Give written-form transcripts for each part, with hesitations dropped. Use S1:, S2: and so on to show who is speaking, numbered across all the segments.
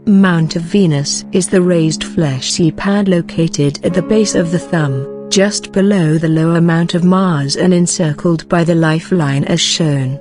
S1: Mount of Venus is the raised fleshy pad located at the base of the thumb, just below the lower Mount of Mars and encircled by the lifeline as shown.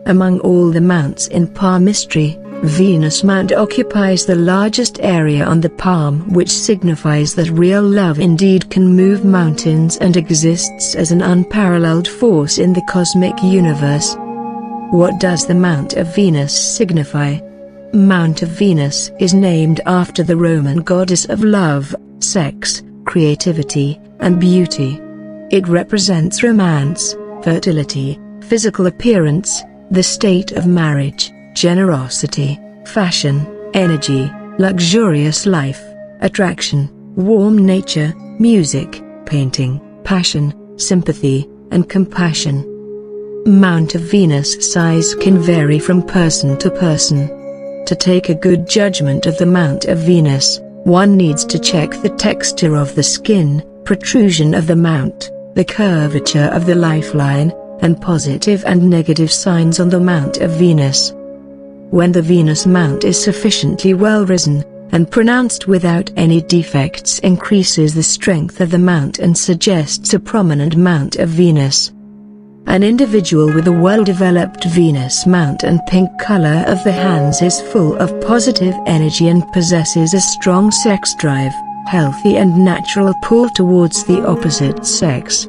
S1: Among all the mounts in palmistry, Venus Mount occupies the largest area on the palm, which signifies that real love indeed can move mountains and exists as an unparalleled force in the cosmic universe. What does the Mount of Venus signify? Mount of Venus is named after the Roman goddess of love, sex, creativity, and beauty. It represents romance, fertility, physical appearance, the state of marriage, generosity, fashion, energy, luxurious life, attraction, warm nature, music, painting, passion, sympathy, and compassion. Mount of Venus size can vary from person to person. To take a good judgment of the Mount of Venus, one needs to check the texture of the skin, protrusion of the mount, the curvature of the lifeline, and positive and negative signs on the Mount of Venus. When the Venus Mount is sufficiently well risen, and pronounced without any defects, increases the strength of the mount and suggests a prominent Mount of Venus. An individual with a well-developed Venus Mount and pink color of the hands is full of positive energy and possesses a strong sex drive, healthy and natural pull towards the opposite sex.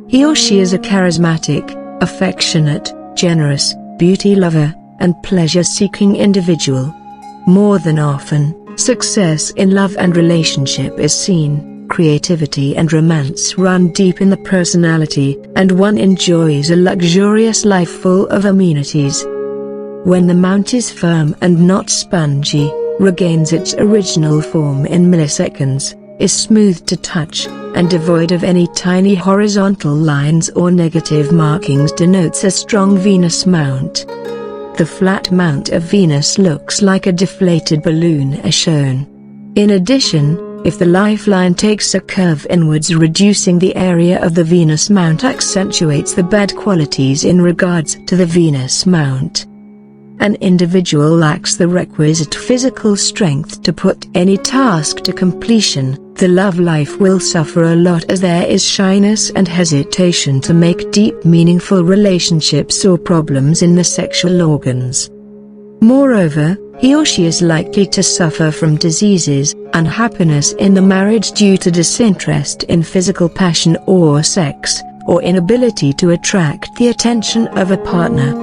S1: He or she is a charismatic, affectionate, generous, beauty lover, and pleasure-seeking individual. More than often, success in love and relationship is seen. Creativity and romance run deep in the personality, and one enjoys a luxurious life full of amenities. When the mount is firm and not spongy, regains its original form in milliseconds, is smooth to touch, and devoid of any tiny horizontal lines or negative markings, denotes a strong Venus Mount. The flat Mount of Venus looks like a deflated balloon as shown. In addition, if the lifeline takes a curve inwards, reducing the area of the Venus Mount accentuates the bad qualities in regards to the Venus Mount. An individual lacks the requisite physical strength to put any task to completion. The love life will suffer a lot, as there is shyness and hesitation to make deep, meaningful relationships or problems in the sexual organs. Moreover, he or she is likely to suffer from diseases, unhappiness in the marriage due to disinterest in physical passion or sex, or inability to attract the attention of a partner.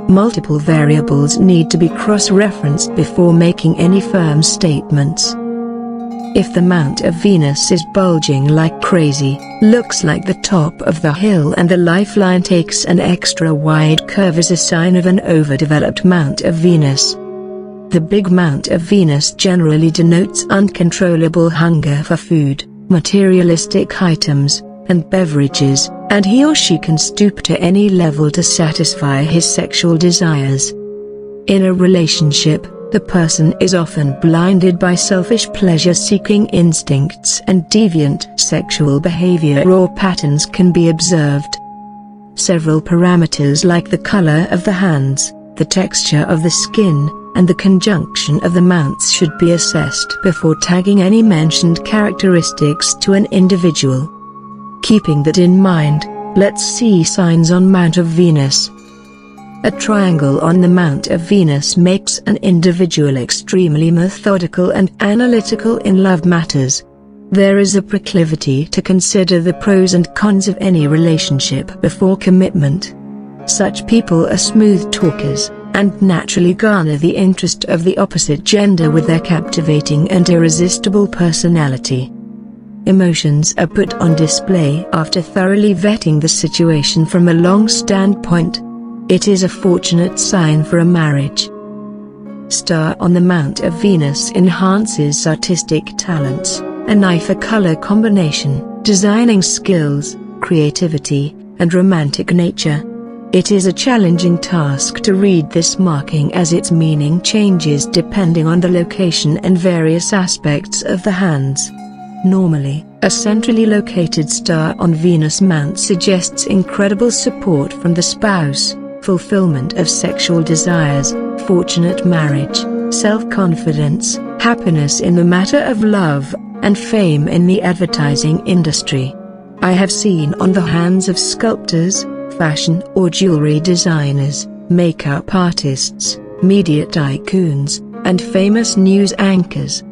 S1: Multiple variables need to be cross-referenced before making any firm statements. If the Mount of Venus is bulging like crazy, looks like the top of the hill, and the lifeline takes an extra wide curve, is a sign of an overdeveloped Mount of Venus. The big Mount of Venus generally denotes uncontrollable hunger for food, materialistic items, and beverages, and he or she can stoop to any level to satisfy his sexual desires. In a relationship, the person is often blinded by selfish pleasure-seeking instincts, and deviant sexual behavior or patterns can be observed. Several parameters like the color of the hands, the texture of the skin, and the conjunction of the mounts should be assessed before tagging any mentioned characteristics to an individual. Keeping that in mind, let's see signs on Mount of Venus. A triangle on the Mount of Venus makes an individual extremely methodical and analytical in love matters. There is a proclivity to consider the pros and cons of any relationship before commitment. Such people are smooth talkers, and naturally garner the interest of the opposite gender with their captivating and irresistible personality. Emotions are put on display after thoroughly vetting the situation from a long standpoint. It is a fortunate sign for a marriage. Star on the Mount of Venus enhances artistic talents, an eye for color combination, designing skills, creativity, and romantic nature. It is a challenging task to read this marking, as its meaning changes depending on the location and various aspects of the hands. Normally, a centrally located star on Venus Mount suggests incredible support from the spouse, fulfillment of sexual desires, fortunate marriage, self-confidence, happiness in the matter of love, and fame in the advertising industry. I have seen on the hands of sculptors, fashion or jewelry designers, makeup artists, media tycoons, and famous news anchors.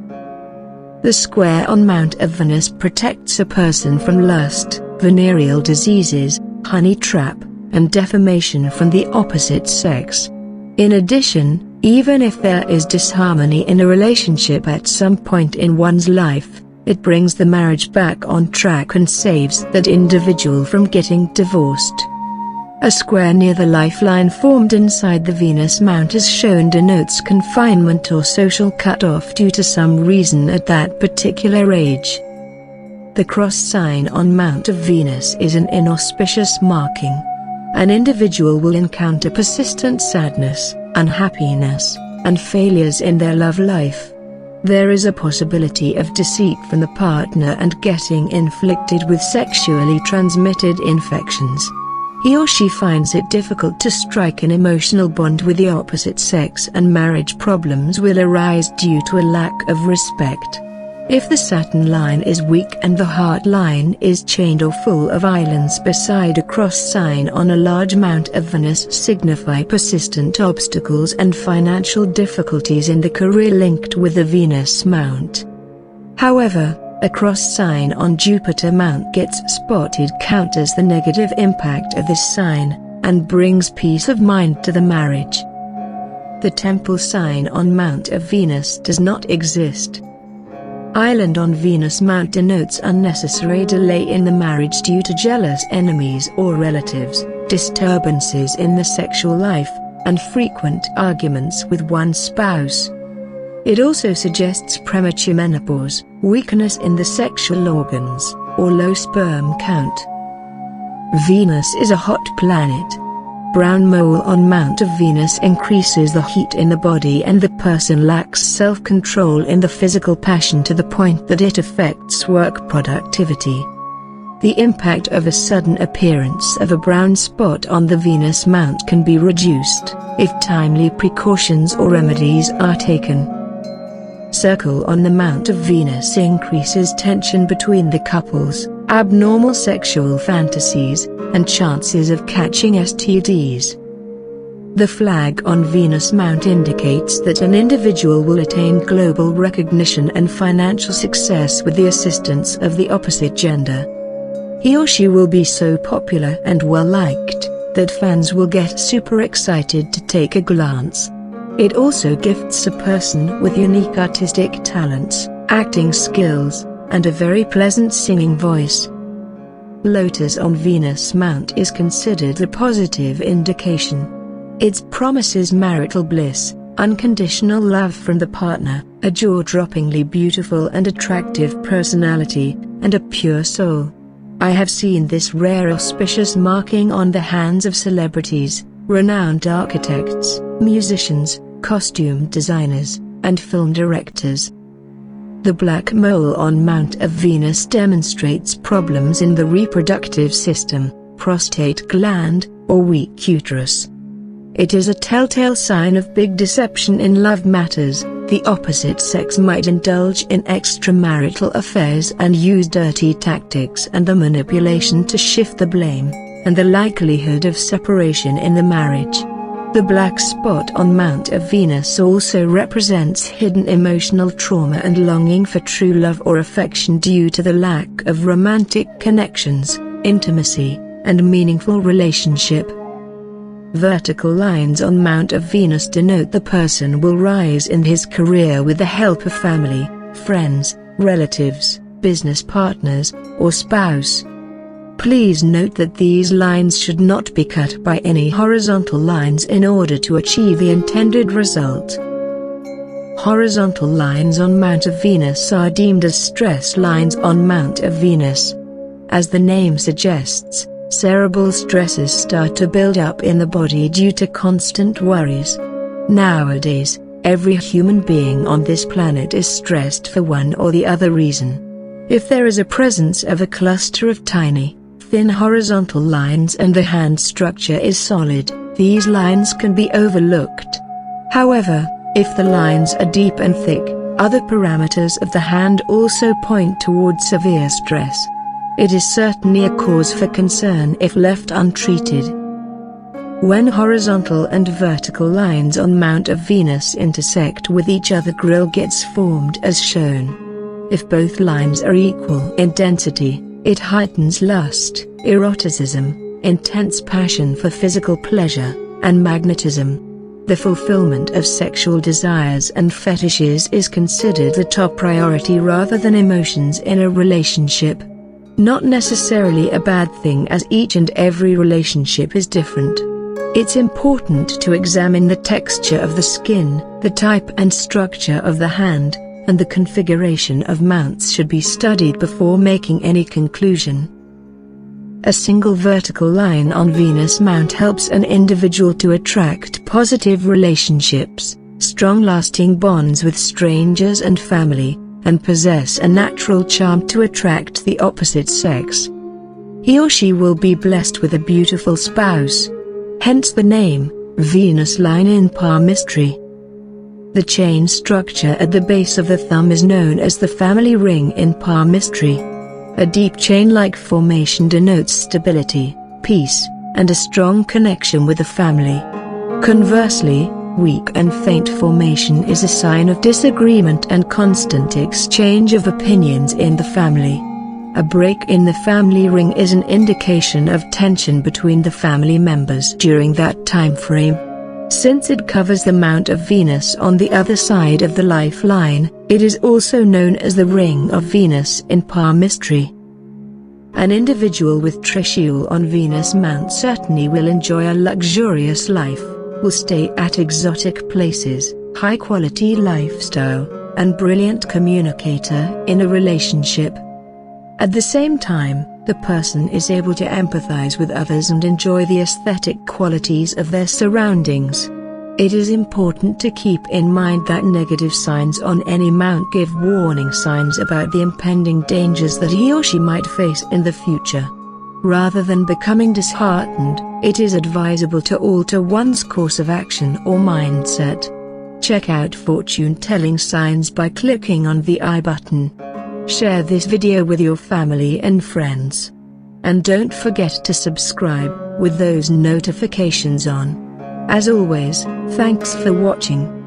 S1: The square on Mount of Venus protects a person from lust, venereal diseases, honey trap, and defamation from the opposite sex. In addition, even if there is disharmony in a relationship at some point in one's life, it brings the marriage back on track and saves that individual from getting divorced. A square near the lifeline formed inside the Venus Mount as shown denotes confinement or social cut-off due to some reason at that particular age. The cross sign on Mount of Venus is an inauspicious marking. An individual will encounter persistent sadness, unhappiness, and failures in their love life. There is a possibility of deceit from the partner and getting inflicted with sexually transmitted infections. He or she finds it difficult to strike an emotional bond with the opposite sex, and marriage problems will arise due to a lack of respect. If the Saturn line is weak and the heart line is chained or full of islands beside a cross sign on a large Mount of Venus, signify persistent obstacles and financial difficulties in the career linked with the Venus Mount. However, a cross sign on Jupiter Mount gets spotted counters the negative impact of this sign, and brings peace of mind to the marriage. The temple sign on Mount of Venus does not exist. Island on Venus Mount denotes unnecessary delay in the marriage due to jealous enemies or relatives, disturbances in the sexual life, and frequent arguments with one spouse. It also suggests premature menopause, weakness in the sexual organs, or low sperm count. Venus is a hot planet. Brown mole on Mount of Venus increases the heat in the body, and the person lacks self-control in the physical passion to the point that it affects work productivity. The impact of a sudden appearance of a brown spot on the Venus Mount can be reduced, if timely precautions or remedies are taken. Circle on the Mount of Venus increases tension between the couples, abnormal sexual fantasies, and chances of catching STDs. The flag on Venus Mount indicates that an individual will attain global recognition and financial success with the assistance of the opposite gender. He or she will be so popular and well-liked that fans will get super excited to take a glance. It also gifts a person with unique artistic talents, acting skills, and a very pleasant singing voice. Lotus on Venus Mount is considered a positive indication. It promises marital bliss, unconditional love from the partner, a jaw-droppingly beautiful and attractive personality, and a pure soul. I have seen this rare auspicious marking on the hands of celebrities, renowned architects, musicians, costume designers, and film directors. The black mole on Mount of Venus demonstrates problems in the reproductive system, prostate gland, or weak uterus. It is a telltale sign of big deception in love matters. The opposite sex might indulge in extramarital affairs and use dirty tactics and the manipulation to shift the blame, and the likelihood of separation in the marriage. The black spot on Mount of Venus also represents hidden emotional trauma and longing for true love or affection due to the lack of romantic connections, intimacy, and meaningful relationship. Vertical lines on Mount of Venus denote the person will rise in his career with the help of family, friends, relatives, business partners, or spouse. Please note that these lines should not be cut by any horizontal lines in order to achieve the intended result. Horizontal lines on Mount of Venus are deemed as stress lines on Mount of Venus. As the name suggests, cerebral stresses start to build up in the body due to constant worries. Nowadays, every human being on this planet is stressed for one or the other reason. If there is a presence of a cluster of tiny, thin horizontal lines and the hand structure is solid, these lines can be overlooked. However, If the lines are deep and thick, other parameters of the hand also point towards severe stress. It is certainly a cause for concern if left untreated. When horizontal and vertical lines on Mount of Venus intersect with each other, grill gets formed as shown. If both lines are equal in density, it heightens lust, eroticism, intense passion for physical pleasure, and magnetism. The fulfillment of sexual desires and fetishes is considered the top priority rather than emotions in a relationship. Not necessarily a bad thing, as each and every relationship is different. It's important to examine the texture of the skin, the type and structure of the hand, and the configuration of mounts should be studied before making any conclusion. A single vertical line on Venus mount helps an individual to attract positive relationships, strong lasting bonds with strangers and family, and possess a natural charm to attract the opposite sex. He or she will be blessed with a beautiful spouse. Hence the name, Venus line in palmistry. The chain structure at the base of the thumb is known as the family ring in palmistry. A deep chain-like formation denotes stability, peace, and a strong connection with the family. Conversely, weak and faint formation is a sign of disagreement and constant exchange of opinions in the family. A break in the family ring is an indication of tension between the family members during that time frame. Since it covers the Mount of Venus on the other side of the lifeline, it is also known as the Ring of Venus in palmistry. An individual with Trishul on Venus mount certainly will enjoy a luxurious life, will stay at exotic places, high-quality lifestyle, and brilliant communicator in a relationship. At the same time, the person is able to empathize with others and enjoy the aesthetic qualities of their surroundings. It is important to keep in mind that negative signs on any mount give warning signs about the impending dangers that he or she might face in the future. Rather than becoming disheartened, it is advisable to alter one's course of action or mindset. Check out fortune-telling signs by clicking on the I button. Share this video with your family and friends. And don't forget to subscribe, with those notifications on. As always, thanks for watching.